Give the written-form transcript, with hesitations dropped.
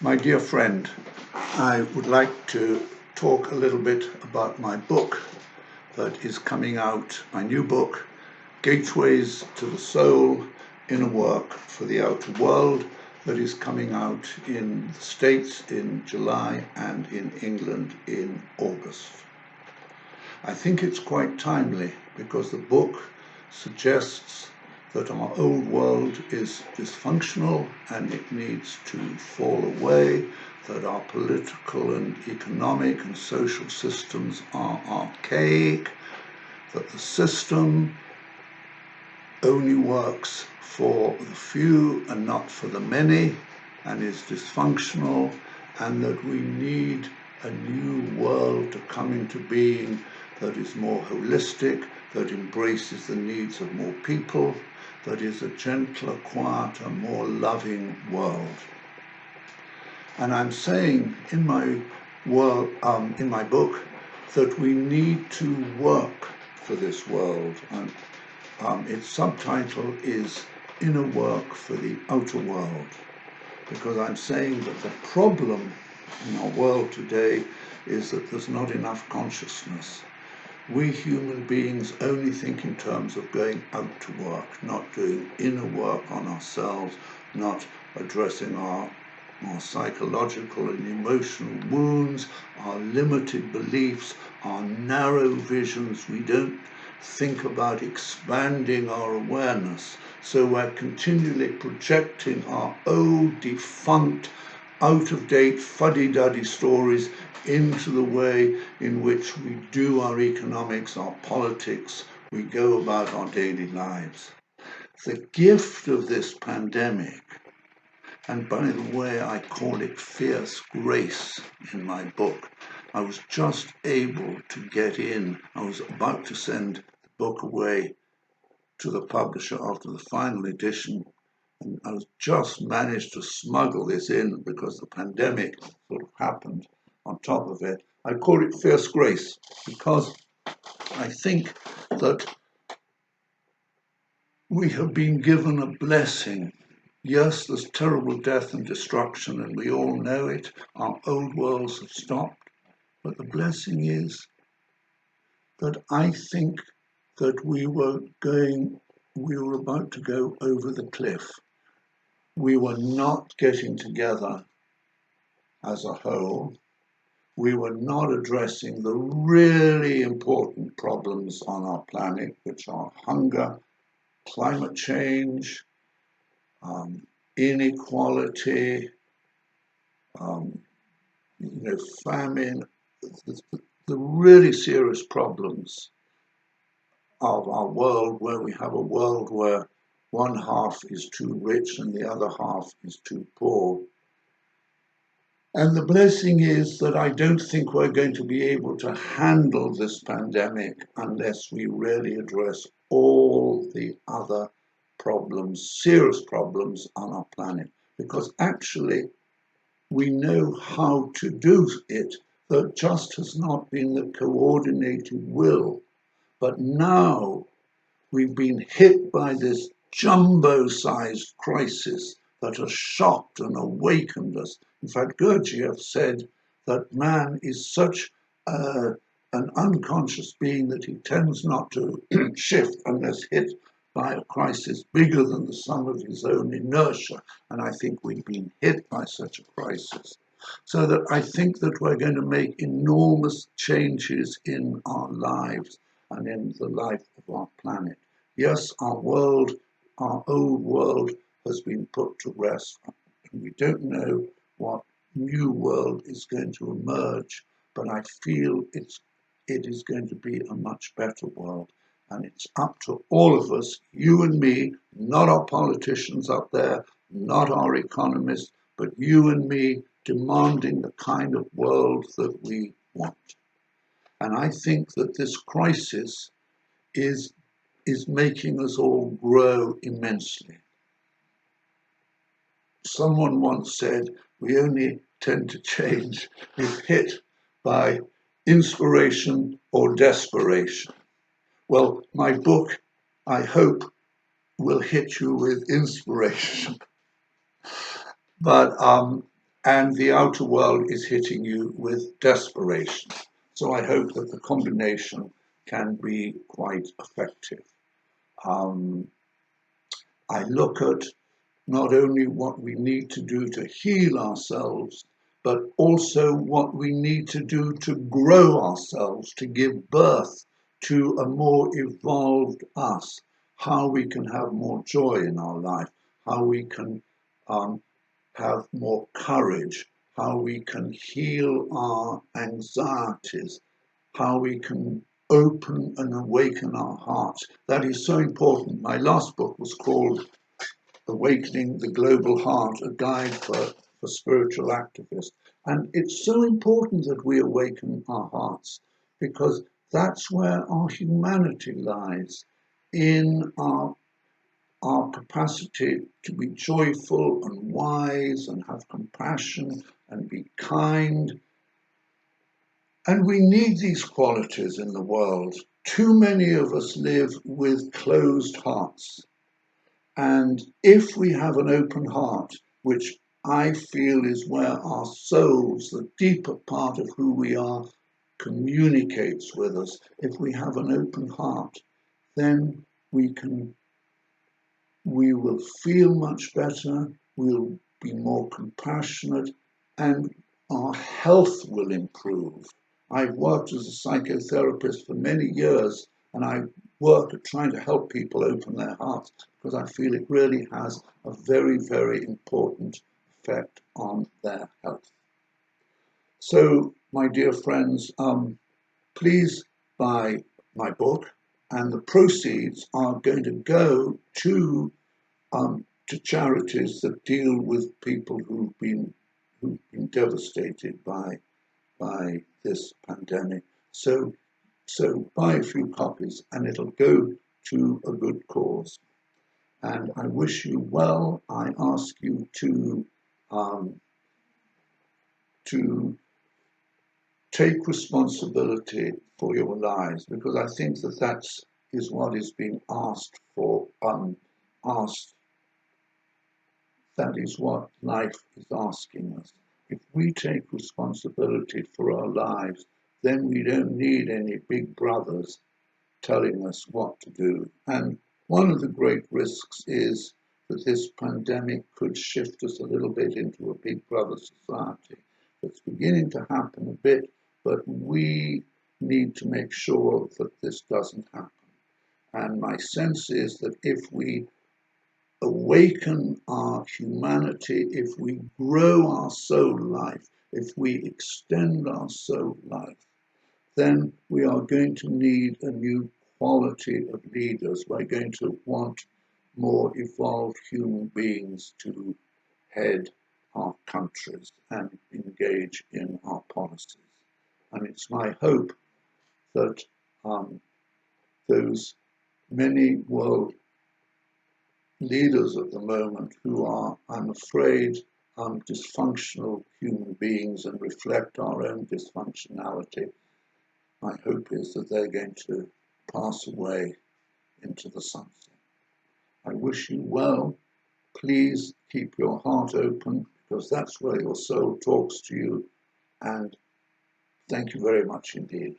My dear friend, I would like to talk a little bit about my book that is coming out, my new book, Gateways to the Soul, Inner Work for the Outer World, that is coming out in the States in July and in England in August. I think it's quite timely because the book suggests that our old world is dysfunctional and it needs to fall away, that our political and economic and social systems are archaic, that the system only works for the few and not for the many and is dysfunctional, and that we need a new world to come into being that is more holistic, that embraces the needs of more people, that is a gentler, quieter, more loving world. And I'm saying in my book that we need to work for this world. And its subtitle is Inner Work for the Outer World, because I'm saying that the problem in our world today is that there's not enough consciousness. We human beings only think in terms of going out to work, not doing inner work on ourselves, not addressing our psychological and emotional wounds, our limited beliefs, our narrow visions. We don't think about expanding our awareness. So we're continually projecting our old, defunct, out-of-date, fuddy-duddy stories into the way in which we do our economics, our politics, we go about our daily lives. The gift of this pandemic, and by the way, I call it fierce grace in my book. I was just able to get in. I was about to send the book away to the publisher after the final edition, and I was just managed to smuggle this in because the pandemic sort of happened on top of it. I call it fierce grace because I think that we have been given a blessing. Yes, there's terrible death and destruction, and we all know it. Our old worlds have stopped. But the blessing is that I think that we were about to go over the cliff. We were not getting together as a whole. We were not addressing the really important problems on our planet, which are hunger, climate change, inequality, famine, the really serious problems of our world, where we have a world where one half is too rich and the other half is too poor. And the blessing is that I don't think we're going to be able to handle this pandemic unless we really address all the other problems, serious problems on our planet. Because actually, we know how to do it. There just has not been the coordinated will. But now we've been hit by this jumbo-sized crisis that has shocked and awakened us. In fact, Gurdjieff said that man is such an unconscious being that he tends not to shift unless hit by a crisis bigger than the sum of his own inertia. And I think we've been hit by such a crisis. So that I think that we're going to make enormous changes in our lives and in the life of our planet. Yes, our old world has been put to rest, and we don't know what new world is going to emerge, but I feel it is going to be a much better world. And it's up to all of us, you and me, not our politicians up there, not our economists, but you and me, demanding the kind of world that we want. And I think that this crisis is making us all grow immensely. Someone once said, we only tend to change if hit by inspiration or desperation. Well, my book, I hope, will hit you with inspiration. But and the outer world is hitting you with desperation. So I hope that the combination can be quite effective. I look at not only what we need to do to heal ourselves, but also what we need to do to grow ourselves, to give birth to a more evolved us, how we can have more joy in our life, how we can have more courage, how we can heal our anxieties, how we can open and awaken our hearts. That is so important. My last book was called Awakening the Global Heart, a guide for spiritual activists. And it's so important that we awaken our hearts, because that's where our humanity lies, in our capacity to be joyful and wise and have compassion and be kind. And we need these qualities in the world. Too many of us live with closed hearts. And if we have an open heart, which I feel is where our souls, the deeper part of who we are, communicates with us, if we have an open heart, then we will feel much better, we'll be more compassionate, and our health will improve. I've worked as a psychotherapist for many years, and I work at trying to help people open their hearts, because I feel it really has a very, very important effect on their health. So, my dear friends, please buy my book, and the proceeds are going to go to charities that deal with people who've been devastated by this pandemic. So buy a few copies, and it'll go to a good cause. And I wish you well. I ask you to take responsibility for your lives, because I think that is what is being asked for. That is what life is asking us. If we take responsibility for our lives, then we don't need any big brothers telling us what to do. And one of the great risks is that this pandemic could shift us a little bit into a big brother society. It's beginning to happen a bit, but we need to make sure that this doesn't happen. And my sense is that if we awaken our humanity, if we grow our soul life, if we extend our soul life, then we are going to need a new quality of leaders. We're going to want more evolved human beings to head our countries and engage in our policies. And it's my hope that those many world leaders at the moment who are, I'm afraid, dysfunctional human beings and reflect our own dysfunctionality, my hope is that they're going to pass away into the sunset. I wish you well. Please keep your heart open, because that's where your soul talks to you. And thank you very much indeed.